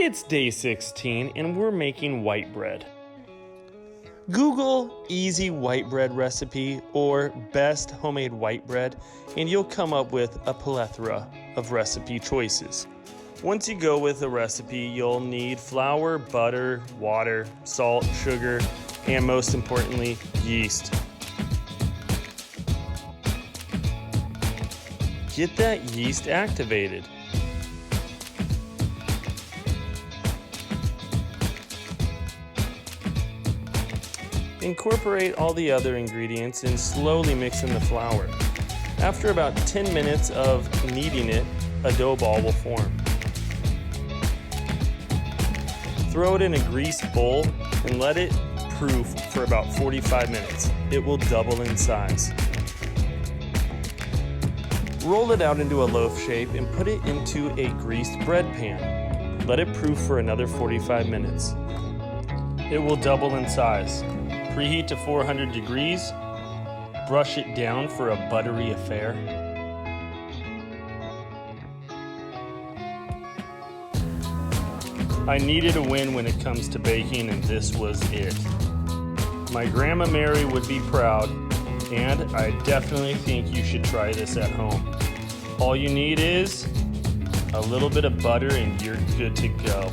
It's day 16 and we're making white bread. Google easy white bread recipe or best homemade white bread and you'll come up with a plethora of recipe choices. Once you go with a recipe, you'll need flour, butter, water, salt, sugar, and most importantly, yeast. Get that yeast activated. Incorporate all the other ingredients and slowly mix in the flour. After about 10 minutes of kneading it, a dough ball will form. Throw it in a greased bowl and let it proof for about 45 minutes. It will double in size. Roll it out into a loaf shape and put it into a greased bread pan. Let it proof for another 45 minutes. It will double in size. Preheat to 400 degrees. Brush it down for a buttery affair. I needed a win when it comes to baking, and this was it. My Grandma Mary would be proud, and I definitely think you should try this at home. All you need is a little bit of butter and you're good to go.